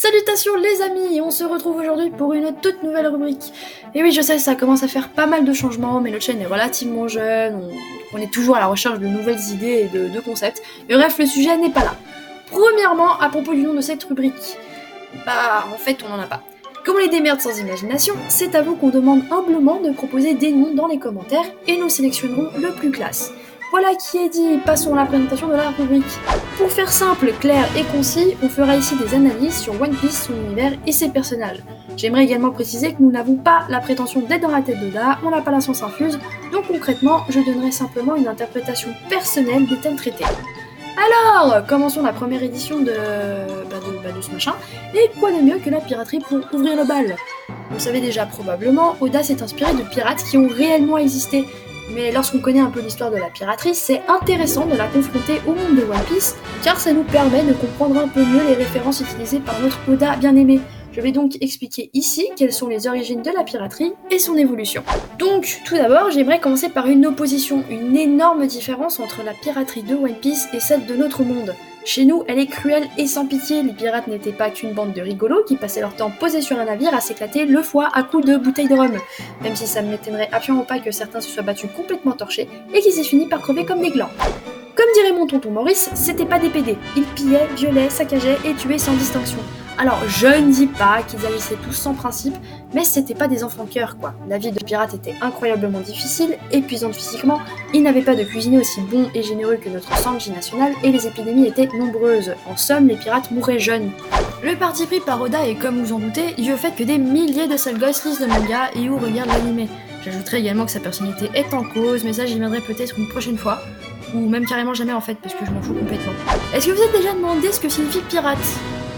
Salutations les amis, on se retrouve aujourd'hui pour une toute nouvelle rubrique. Et oui, je sais, ça commence à faire pas mal de changements, mais notre chaîne est relativement jeune, on est toujours à la recherche de nouvelles idées et de concepts. Mais bref, le sujet n'est pas là. Premièrement, à propos du nom de cette rubrique, en fait, on n'en a pas. Comme on est des merdes sans imagination, c'est à vous qu'on demande humblement de proposer des noms dans les commentaires et nous sélectionnerons le plus classe. Voilà qui est dit, passons à la présentation de la rubrique. Pour faire simple, clair et concis, on fera ici des analyses sur One Piece, son univers et ses personnages. J'aimerais également préciser que nous n'avons pas la prétention d'être dans la tête d'Oda, on n'a pas la science infuse, donc concrètement, je donnerai simplement une interprétation personnelle des thèmes traités. Alors, commençons la première édition de ce machin, et quoi de mieux que la piraterie pour ouvrir le bal? Vous le savez déjà probablement, Oda s'est inspiré de pirates qui ont réellement existé. Mais lorsqu'on connaît un peu l'histoire de la piraterie, c'est intéressant de la confronter au monde de One Piece, car ça nous permet de comprendre un peu mieux les références utilisées par notre Oda bien-aimé. Je vais donc expliquer ici quelles sont les origines de la piraterie et son évolution. Donc, tout d'abord, j'aimerais commencer par une opposition, une énorme différence entre la piraterie de One Piece et celle de notre monde. Chez nous, elle est cruelle et sans pitié, les pirates n'étaient pas qu'une bande de rigolos qui passaient leur temps posés sur un navire à s'éclater le foie à coups de bouteilles de rhum. Même si ça ne m'étonnerait absolument pas que certains se soient battus complètement torchés et qu'ils aient fini par crever comme des glands. Comme dirait mon tonton Maurice, c'était pas des PD, ils pillaient, violaient, saccageaient et tuaient sans distinction. Alors je ne dis pas qu'ils agissaient tous sans principe, mais c'était pas des enfants cœur quoi. La vie de pirate était incroyablement difficile, épuisante physiquement, ils n'avaient pas de cuisinier aussi bon et généreux que notre Sanji national et les épidémies étaient nombreuses. En somme, les pirates mouraient jeunes. Le parti pris par Oda est, comme vous en doutez, dû au fait que des milliers de sales gosses lisent le manga et ou regardent l'anime. J'ajouterai également que sa personnalité est en cause, mais ça j'y viendrai peut-être une prochaine fois, ou même carrément jamais en fait, parce que je m'en fous complètement. Est-ce que vous êtes déjà demandé ce que signifie pirate ?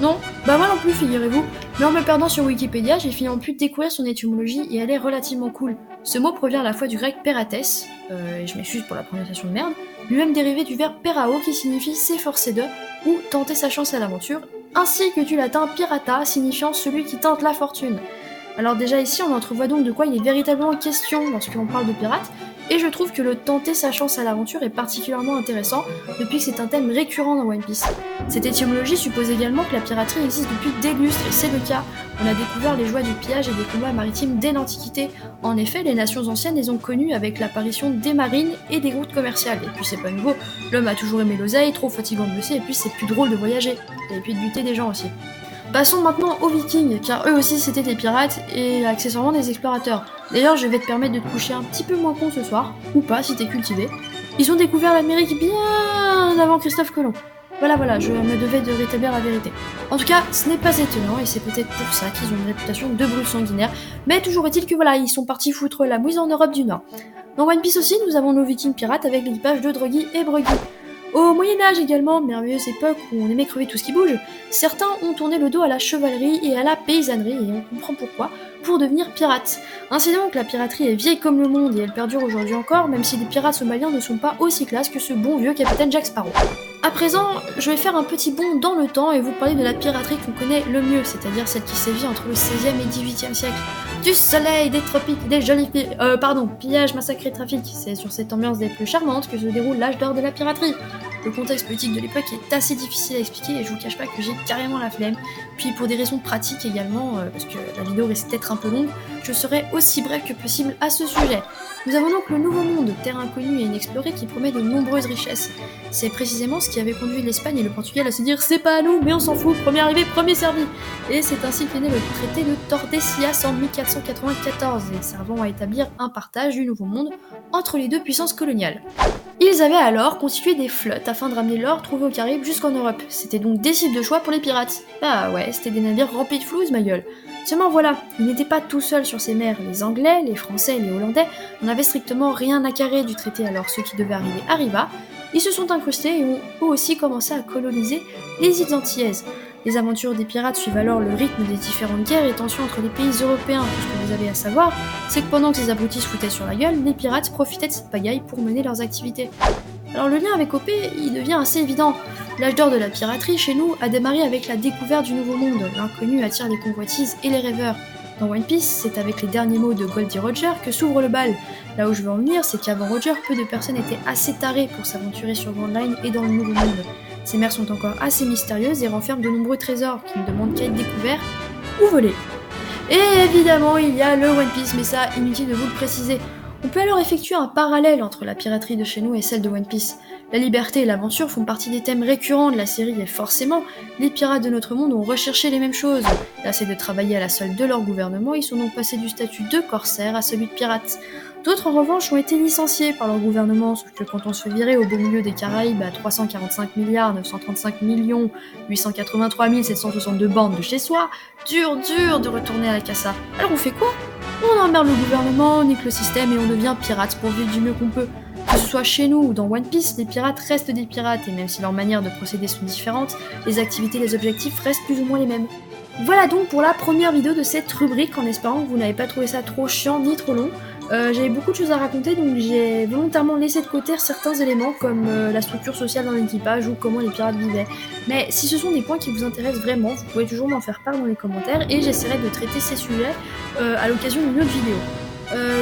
Non ? Bah moi non plus, figurez-vous. Mais en me perdant sur Wikipédia, j'ai finalement pu découvrir son étymologie et elle est relativement cool. Ce mot provient à la fois du grec perates, et je m'excuse pour la prononciation de merde, lui-même dérivé du verbe perao qui signifie s'efforcer de, ou tenter sa chance à l'aventure, ainsi que du latin pirata signifiant celui qui tente la fortune. Alors déjà ici on entrevoit donc de quoi il est véritablement question lorsqu'on parle de pirates, et je trouve que le tenter sa chance à l'aventure est particulièrement intéressant depuis que c'est un thème récurrent dans One Piece. Cette étymologie suppose également que la piraterie existe depuis des lustres, et c'est le cas. On a découvert les joies du pillage et des combats maritimes dès l'Antiquité. En effet, les nations anciennes les ont connues avec l'apparition des marines et des routes commerciales. Et puis c'est pas nouveau, l'homme a toujours aimé l'oseille, trop fatigant de bosser, et puis c'est plus drôle de voyager. Et puis de buter des gens aussi. Passons maintenant aux Vikings, car eux aussi c'était des pirates et accessoirement des explorateurs. D'ailleurs, je vais te permettre de te coucher un petit peu moins con ce soir, ou pas si t'es cultivé. Ils ont découvert l'Amérique bien avant Christophe Colomb. Voilà, je me devais de rétablir la vérité. En tout cas, ce n'est pas étonnant et c'est peut-être pour ça qu'ils ont une réputation de brutes sanguinaires, mais toujours est-il que voilà, ils sont partis foutre la mouise en Europe du Nord. Dans One Piece aussi, nous avons nos Vikings pirates avec l'équipage de Droggy et Bruggy. Au Moyen-Âge également, merveilleuse époque où on aimait crever tout ce qui bouge, certains ont tourné le dos à la chevalerie et à la paysannerie, et on comprend pourquoi, pour devenir pirates. Ainsi donc, la piraterie est vieille comme le monde et elle perdure aujourd'hui encore, même si les pirates somaliens ne sont pas aussi classe que ce bon vieux capitaine Jack Sparrow. À présent, je vais faire un petit bond dans le temps et vous parler de la piraterie qu'on connaît le mieux, c'est-à-dire celle qui sévit entre le 16e et 18e siècle. Du soleil, des tropiques, des jolies filles... pillage, massacre et trafic. C'est sur cette ambiance des plus charmantes que se déroule l'âge d'or de la piraterie. Le contexte politique de l'époque est assez difficile à expliquer et je vous cache pas que j'ai carrément la flemme. Puis pour des raisons pratiques également, parce que la vidéo risque d'être un peu longue, je serai aussi bref que possible à ce sujet. Nous avons donc le Nouveau Monde, terre inconnue et inexplorée qui promet de nombreuses richesses. C'est précisément ce qui avait conduit l'Espagne et le Portugal à se dire « c'est pas à nous, mais on s'en fout, premier arrivé, premier servi ». Et c'est ainsi qu'est né le traité de Tordesillas en 1494, et servant à établir un partage du Nouveau Monde entre les deux puissances coloniales. Ils avaient alors constitué des flottes afin de ramener l'or trouvé aux Caraïbes jusqu'en Europe. C'était donc des cibles de choix pour les pirates. Bah ouais, c'était des navires remplis de flouze, ma gueule. Seulement voilà, ils n'étaient pas tout seuls sur ces mers. Les Anglais, les Français et les Hollandais n'avaient strictement rien à carrer du traité, alors ceux qui devaient arriver arriva. Ils se sont incrustés et ont eux aussi commencé à coloniser les îles Antillaises. Les aventures des pirates suivent alors le rythme des différentes guerres et tensions entre les pays européens. Tout ce que vous avez à savoir, c'est que pendant que ces abrutis se foutaient sur la gueule, les pirates profitaient de cette pagaille pour mener leurs activités. Alors le lien avec OP, il devient assez évident. L'âge d'or de la piraterie chez nous a démarré avec la découverte du Nouveau Monde. L'inconnu attire les convoitises et les rêveurs. Dans One Piece, c'est avec les derniers mots de Goldie Roger que s'ouvre le bal. Là où je veux en venir, c'est qu'avant Roger, peu de personnes étaient assez tarées pour s'aventurer sur Grand Line et dans le Nouveau Monde. Ces mers sont encore assez mystérieuses et renferment de nombreux trésors qui ne demandent qu'à être découverts ou volés. Et évidemment, il y a le One Piece, mais ça, inutile de vous le préciser. On peut alors effectuer un parallèle entre la piraterie de chez nous et celle de One Piece. La liberté et l'aventure font partie des thèmes récurrents de la série et forcément, les pirates de notre monde ont recherché les mêmes choses. Lassés de travailler à la solde de leur gouvernement, ils sont donc passés du statut de corsaire à celui de pirate. D'autres en revanche ont été licenciés par leur gouvernement, sauf que quand on se fait virer au beau milieu des Caraïbes à 345 milliards 935 millions 883 762 bandes de chez soi, dur de retourner à la cassa. Alors on fait quoi ? On emmerde le gouvernement, on nique le système et on devient pirate pour vivre du mieux qu'on peut. Que ce soit chez nous ou dans One Piece, les pirates restent des pirates et même si leurs manières de procéder sont différentes, les activités et les objectifs restent plus ou moins les mêmes. Voilà donc pour la première vidéo de cette rubrique, en espérant que vous n'avez pas trouvé ça trop chiant ni trop long. J'avais beaucoup de choses à raconter, donc j'ai volontairement laissé de côté certains éléments comme la structure sociale dans l'équipage ou comment les pirates vivaient. Mais si ce sont des points qui vous intéressent vraiment, vous pouvez toujours m'en faire part dans les commentaires et j'essaierai de traiter ces sujets à l'occasion d'une autre vidéo.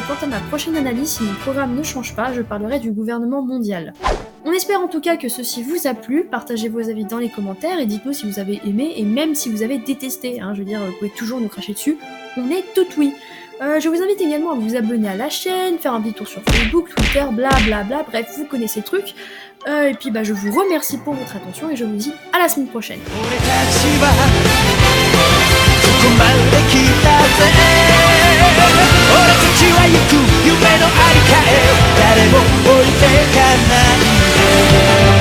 Quant à ma prochaine analyse, si mon programme ne change pas, je parlerai du gouvernement mondial. On espère en tout cas que ceci vous a plu, partagez vos avis dans les commentaires et dites-nous si vous avez aimé et même si vous avez détesté, je veux dire, vous pouvez toujours nous cracher dessus, on est tout oui. Je vous invite également à vous abonner à la chaîne, faire un petit tour sur Facebook, Twitter, blablabla, bref, vous connaissez le truc. Et puis je vous remercie pour votre attention et je vous dis à la semaine prochaine. 俺たちは行く夢のありかへ誰も置いてかない